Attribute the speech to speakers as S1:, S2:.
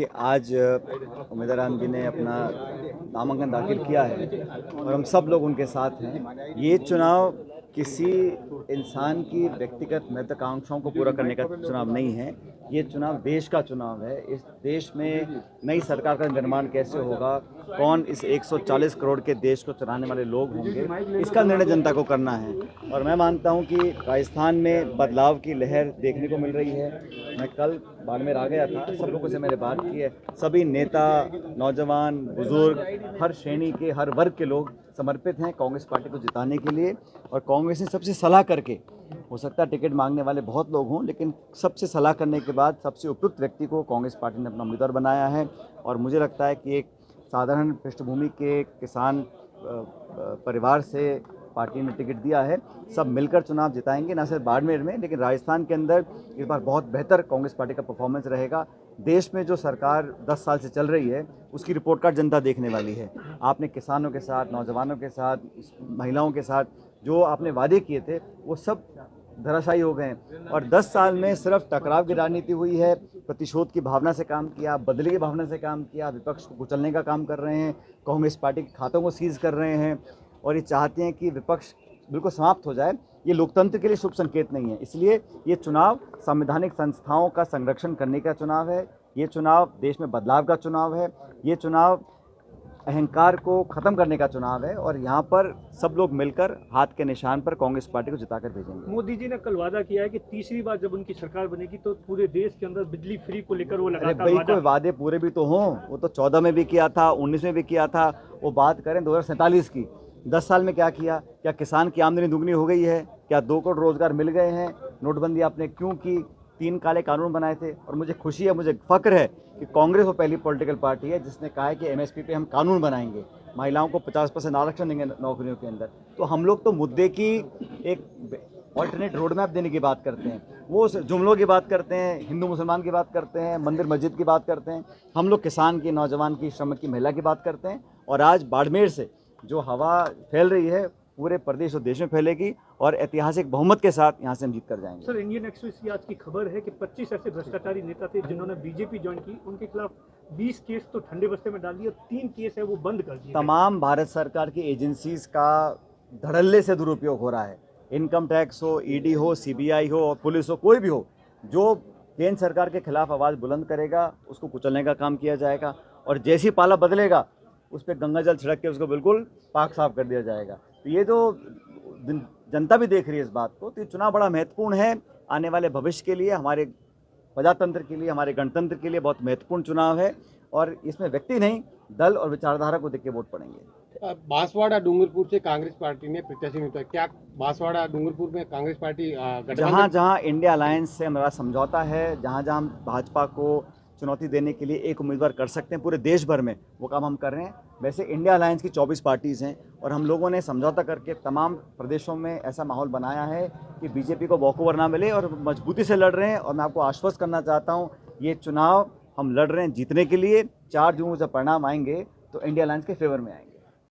S1: देखिए, आज उमेदवार राम जी ने अपना नामांकन दाखिल किया है और हम सब लोग उनके साथ हैं। ये चुनाव किसी इंसान की व्यक्तिगत महत्वाकांक्षाओं को पूरा करने का चुनाव नहीं है। ये चुनाव देश का चुनाव है। इस देश में नई सरकार का निर्माण कैसे होगा, कौन इस 140 करोड़ के देश को चलाने वाले लोग होंगे, इसका निर्णय जनता को करना है। और मैं मानता हूं कि राजस्थान में बदलाव की लहर देखने को मिल रही है। मैं कल बाड़मेर आ गया था, सब लोगों से मैंने बात की है। सभी नेता, नौजवान, बुजुर्ग, हर श्रेणी के, हर वर्ग के लोग समर्पित हैं कांग्रेस पार्टी को जिताने के लिए। और कांग्रेस ने सबसे सलाह करके, हो सकता है टिकट मांगने वाले बहुत लोग हों, लेकिन सबसे सलाह करने के बाद सबसे उपयुक्त व्यक्ति को कांग्रेस पार्टी ने अपना उम्मीदवार बनाया है। और मुझे लगता है कि एक साधारण पृष्ठभूमि के किसान परिवार से पार्टी ने टिकट दिया है। सब मिलकर चुनाव जिताएंगे, ना सिर्फ बाड़मेर में लेकिन राजस्थान के अंदर इस बार बहुत बेहतर कांग्रेस पार्टी का परफॉर्मेंस रहेगा। देश में जो सरकार 10 साल से चल रही है उसकी रिपोर्ट कार्ड जनता देखने वाली है। आपने किसानों के साथ, नौजवानों के साथ, महिलाओं के साथ जो आपने वादे किए थे वो सब धराशायी हो गए हैं। और 10 साल में सिर्फ टकराव की राजनीति हुई है। प्रतिशोध की भावना से काम किया, बदले की भावना से काम किया, विपक्ष को कुचलने का काम कर रहे हैं, कांग्रेस पार्टी के खातों को सीज कर रहे हैं और ये चाहते हैं कि विपक्ष बिल्कुल समाप्त हो जाए। ये लोकतंत्र के लिए शुभ संकेत नहीं है। इसलिए ये चुनाव संवैधानिक संस्थाओं का संरक्षण करने का चुनाव है। ये चुनाव देश में बदलाव का चुनाव है। ये चुनाव अहंकार को ख़त्म करने का चुनाव है और यहाँ पर सब लोग मिलकर हाथ के निशान पर कांग्रेस पार्टी को जिताकर भेजेंगे।
S2: मोदी जी ने कल वादा किया है कि तीसरी बार जब उनकी सरकार बनेगी तो पूरे देश के अंदर बिजली फ्री को लेकर वो लगातार
S1: भाई, कोई वादे पूरे भी तो हों। वो तो 14 में भी किया था, 19 में भी किया था। वो बात करें 2047 की। 10 साल में क्या किया? क्या किसान की आमदनी दुगनी हो गई है? क्या 2 करोड़ रोजगार मिल गए हैं? नोटबंदी आपने क्यों की? 3 काले कानून बनाए थे। और मुझे खुशी है, मुझे फख्र है कि कांग्रेस वो पहली पॉलिटिकल पार्टी है जिसने कहा है कि एमएसपी पे हम कानून बनाएंगे, महिलाओं को 50% आरक्षण देंगे नौकरियों के अंदर। तो हम लोग तो मुद्दे की एक ऑल्टरनेट रोड मैप देने की बात करते हैं, वो जुमलों की बात करते हैं, हिंदू मुसलमान की बात करते हैं, मंदिर मस्जिद की बात करते हैं। हम लोग किसान की, नौजवान की, श्रमिक की, महिला की बात करते हैं। और आज बाड़मेर से जो हवा फैल रही है पूरे प्रदेश और देश में फैलेगी और ऐतिहासिक बहुमत के साथ यहाँ से हम जीत कर जाएंगे।
S2: सर, इंडियन एक्सप्रेस की आज की खबर है कि 25 ऐसे भ्रष्टाचारी नेता थे जिन्होंने बीजेपी ज्वाइन की, उनके खिलाफ 20 केस तो ठंडे बस्ते में डाल दिए और 3 केस है वो बंद कर दिए।
S1: तमाम भारत सरकार की एजेंसीज का धड़ल्ले से दुरुपयोग हो रहा है। इनकम टैक्स हो, ईडी हो, सीबीआई हो और पुलिस हो, कोई भी हो, जो केंद्र सरकार के खिलाफ आवाज़ बुलंद करेगा उसको कुचलने का काम किया जाएगा। और जैसी पाला बदलेगा उस पर गंगा जल छिड़क के उसको बिल्कुल पाक साफ कर दिया जाएगा। तो ये जो जनता भी देख रही है इस बात को, तो ये चुनाव बड़ा महत्वपूर्ण है आने वाले भविष्य के लिए, हमारे प्रजातंत्र के लिए, हमारे गणतंत्र के लिए बहुत महत्वपूर्ण चुनाव है। और इसमें व्यक्ति नहीं, दल और विचारधारा को देख के वोट पड़ेंगे।
S3: बांसवाड़ा डूंगरपुर से कांग्रेस पार्टी ने प्रत्याशी उतारा, क्या बांसवाड़ा डूंगरपुर में कांग्रेस पार्टी
S1: जहाँ जहाँ इंडिया अलायंस से हमारा समझौता है, जहाँ जहाँ हम भाजपा को चुनौती देने के लिए एक उम्मीदवार कर सकते हैं पूरे देश भर में, वो काम हम कर रहे हैं। वैसे इंडिया अलायंस की 24 पार्टीज़ हैं और हम लोगों ने समझौता करके तमाम प्रदेशों में ऐसा माहौल बनाया है कि बीजेपी को वॉकओवर ना मिले और मजबूती से लड़ रहे हैं। और मैं आपको आश्वस्त करना चाहता हूँ, ये चुनाव हम लड़ रहे हैं जीतने के लिए। 4 जून जब परिणाम आएंगे तो इंडिया अलायंस के फेवर में आएंगे।